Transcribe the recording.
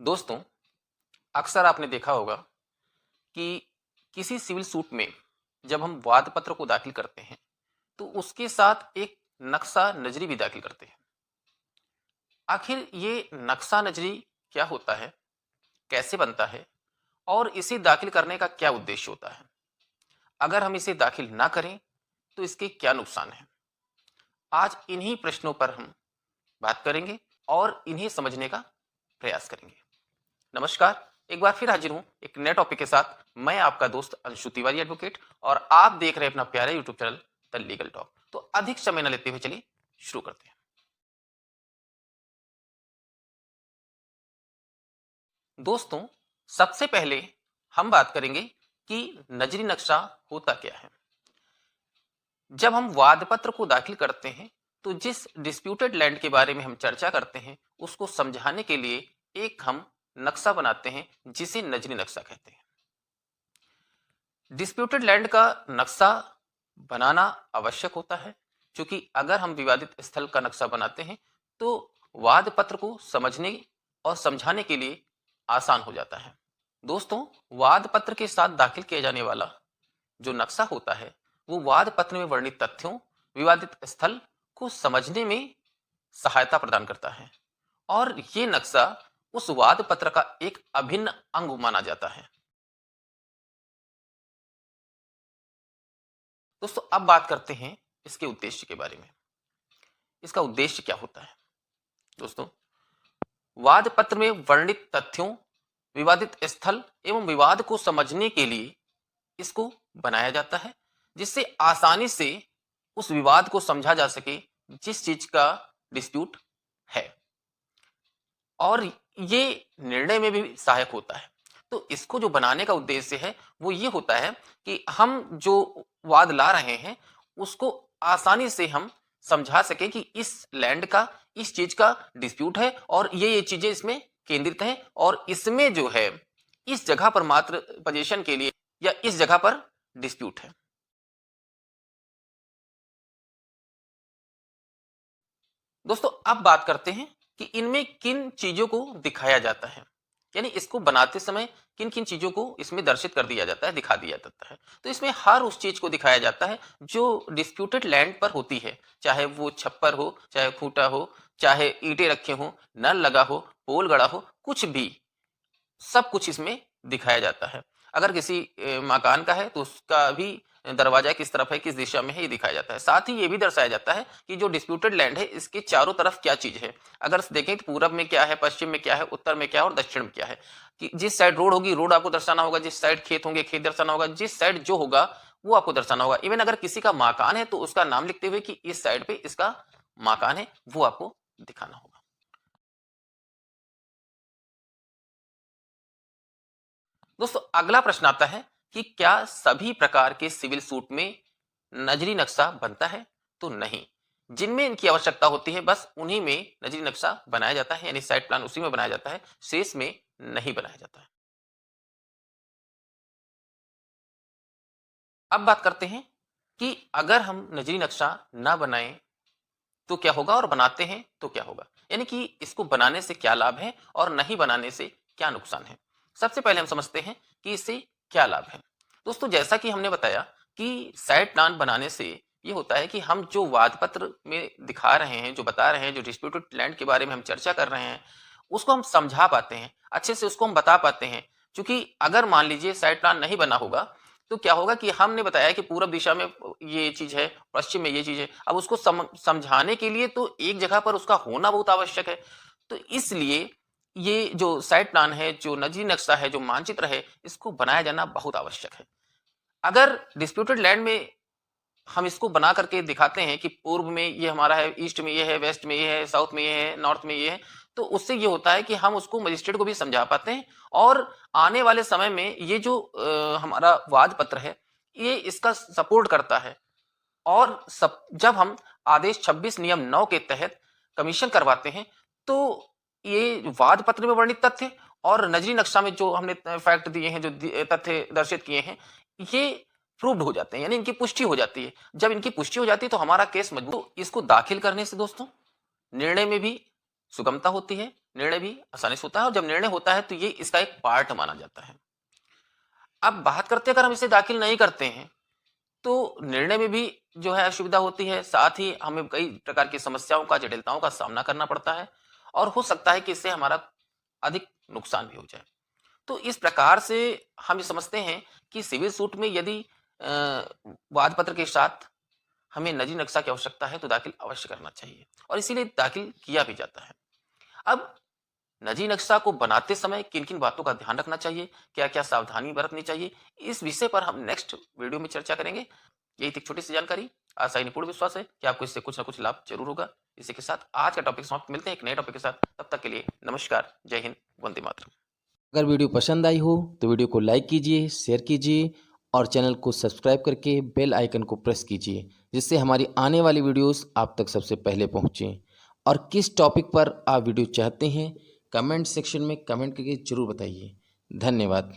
दोस्तों, अक्सर आपने देखा होगा कि किसी सिविल सूट में जब हम वाद पत्र को दाखिल करते हैं तो उसके साथ एक नक्शा नजरी भी दाखिल करते हैं। आखिर ये नक्शा नजरी क्या होता है, कैसे बनता है और इसे दाखिल करने का क्या उद्देश्य होता है? अगर हम इसे दाखिल ना करें तो इसके क्या नुकसान हैं? आज इन्हीं प्रश्नों पर हम बात करेंगे और इन्हें समझने का प्रयास करेंगे। नमस्कार, एक बार फिर हाजिर हूं एक नए टॉपिक के साथ। मैं आपका दोस्त अंशु तिवारी एडवोकेट और आप देख रहे हैं अपना प्यारा YouTube channel the legal talk. तो अधिक समय न लेते हुए चलिए शुरू करते हैं। दोस्तों, सबसे पहले हम बात करेंगे कि नजरी नक्शा होता क्या है। जब हम वाद पत्र को दाखिल करते हैं तो जिस डिस्प्यूटेड लैंड के बारे में हम चर्चा करते हैं उसको समझाने के लिए एक हम नक्शा बनाते हैं जिसे नजरी नक्शा कहते हैं। डिस्प्यूटेड लैंड का नक्शा बनाना आवश्यक होता है क्योंकि अगर हम विवादित स्थल का नक्शा बनाते हैं तो वाद पत्र को समझने और समझाने के लिए आसान हो जाता है। दोस्तों, वाद पत्र के साथ दाखिल किया जाने वाला जो नक्शा होता है वो वाद पत्र में वर्णित तथ्यों, विवादित स्थल को समझने में सहायता प्रदान करता है और ये नक्शा उस वाद पत्र का एक अभिन्न अंग माना जाता है। दोस्तों, अब बात करते हैं इसके उद्देश्य के बारे में। इसका उद्देश्य क्या होता है? दोस्तों, वाद पत्र में वर्णित तथ्यों, विवादित स्थल एवं विवाद को समझने के लिए इसको बनाया जाता है जिससे आसानी से उस विवाद को समझा जा सके जिस चीज का डिस्प्यूट है और ये निर्णय में भी सहायक होता है। तो इसको जो बनाने का उद्देश्य है वो ये होता है कि हम जो वाद ला रहे हैं उसको आसानी से हम समझा सके कि इस लैंड का, इस चीज का डिस्प्यूट है और ये चीजें इसमें केंद्रित हैं और इसमें जो है इस जगह पर मात्र पोजीशन के लिए या इस जगह पर डिस्प्यूट है। दोस्तों, अब बात करते हैं कि इनमें किन चीजों को दिखाया जाता है, यानी इसको बनाते समय किन किन चीजों को इसमें दर्शित कर दिया जाता है, दिखा दिया जाता है। तो इसमें हर उस चीज को दिखाया जाता है जो डिस्प्यूटेड लैंड पर होती है, चाहे वो छप्पर हो, चाहे खूंटा हो, चाहे ईंटें रखे हो, नल लगा हो, पोल गड़ा हो, कुछ भी, सब कुछ इसमें दिखाया जाता है। अगर किसी मकान का है तो उसका भी दरवाजा किस तरफ है, किस दिशा में है, ये दिखाया जाता है। साथ ही ये भी दर्शाया जाता है कि जो डिस्प्यूटेड लैंड है इसके चारों तरफ क्या चीज है। अगर देखें तो पूरब में क्या है, पश्चिम में क्या है, उत्तर में क्या है और दक्षिण में क्या है। कि जिस साइड रोड होगी रोड आपको दर्शाना होगा, जिस साइड खेत होंगे खेत दर्शाना होगा, जिस साइड जो होगा वो आपको दर्शाना होगा। इवन अगर किसी का मकान है तो उसका नाम लिखते हुए कि इस साइड पे इसका मकान है वो आपको दिखाना होगा। दोस्तों, अगला प्रश्न आता है कि क्या सभी प्रकार के सिविल सूट में नजरी नक्शा बनता है? तो नहीं। जिनमें इनकी आवश्यकता होती है बस उन्हीं में नजरी नक्शा बनाया जाता है, यानी साइट प्लान उसी में बनाया जाता है, शेष में नहीं बनाया जाता है। अब बात करते हैं कि अगर हम नजरी नक्शा ना बनाएं तो क्या होगा और बनाते हैं तो क्या होगा, यानी कि इसको बनाने से क्या लाभ है और नहीं बनाने से क्या नुकसान है। सबसे पहले हम समझते हैं कि इससे क्या लाभ है। दोस्तों, जैसा कि हमने बताया कि साइड प्लान बनाने से ये होता है कि हम जो वाद पत्र में दिखा रहे हैं, जो बता रहे हैं, जो डिस्प्यूटेड लैंड के बारे में हम चर्चा कर रहे हैं उसको हम समझा पाते हैं, अच्छे से उसको हम बता पाते हैं। क्योंकि अगर मान लीजिए साइड प्लान नहीं बना होगा तो क्या होगा कि हमने बताया कि पूरब दिशा में ये चीज है, पश्चिम में ये चीज है, अब उसको समझाने के लिए तो एक जगह पर उसका होना बहुत आवश्यक है। तो इसलिए ये जो साइड प्लान है, जो नजरी नक्शा है, जो मानचित्र है, इसको बनाया जाना बहुत आवश्यक है। अगर डिस्प्यूटेड लैंड में हम इसको बना करके दिखाते हैं कि पूर्व में ये हमारा है, ईस्ट में ये है, वेस्ट में ये है, साउथ में ये है, नॉर्थ में ये है, तो उससे ये होता है कि हम उसको मजिस्ट्रेट को भी समझा पाते हैं और आने वाले समय में ये जो हमारा वाद पत्र है ये इसका सपोर्ट करता है। और जब हम आदेश 26 नियम 9 के तहत कमीशन करवाते हैं तो ये वाद पत्र में वर्णित तथ्य और नजरी नक्शा में जो हमने फैक्ट दिए हैं, जो तथ्य दर्शित किए हैं, ये प्रूव्ड हो जाते हैं, यानी इनकी पुष्टि हो जाती है। जब इनकी पुष्टि हो जाती है तो हमारा केस मजबूत। तो इसको दाखिल करने से दोस्तों निर्णय में भी सुगमता होती है निर्णय भी आसानी से होता है, और जब निर्णय होता है तो ये इसका एक पार्ट माना जाता है। अब बात करते हैं, अगर हम इसे दाखिल नहीं करते हैं तो निर्णय में भी जो है असुविधा होती है, साथ ही हमें कई प्रकार की समस्याओं का, जटिलताओं का सामना करना पड़ता है, और हो सकता है कि इससे हमारा अधिक नुकसान भी हो जाए। तो इस प्रकार से हम ये समझते हैं कि सिविल सूट में यदि वाद पत्र के साथ हमें नजी नक्शा की आवश्यकता है तो दाखिल अवश्य करना चाहिए, और इसीलिए दाखिल किया भी जाता है। अब नजी नक्शा को बनाते समय किन किन बातों का ध्यान रखना चाहिए, क्या क्या सावधानी बरतनी चाहिए, इस विषय पर हम नेक्स्ट वीडियो में चर्चा करेंगे। यही थी छोटी सी जानकारी। आशा ही पूर्ण विश्वास है कि आपको इससे कुछ ना कुछ लाभ जरूर होगा। इसी के साथ आज का टॉपिक समाप्त। मिलते हैं एक नए टॉपिक के साथ, तब तक के लिए नमस्कार, जय हिंद, वंदे मातरम। अगर वीडियो पसंद आई हो तो वीडियो को लाइक कीजिए, शेयर कीजिए और चैनल को सब्सक्राइब करके बेल आइकन को प्रेस कीजिए, जिससे हमारी आने वाली वीडियोस आप तक सबसे पहले पहुंचें। और किस टॉपिक पर आप वीडियो चाहते हैं, कमेंट सेक्शन में कमेंट करके ज़रूर बताइए। धन्यवाद।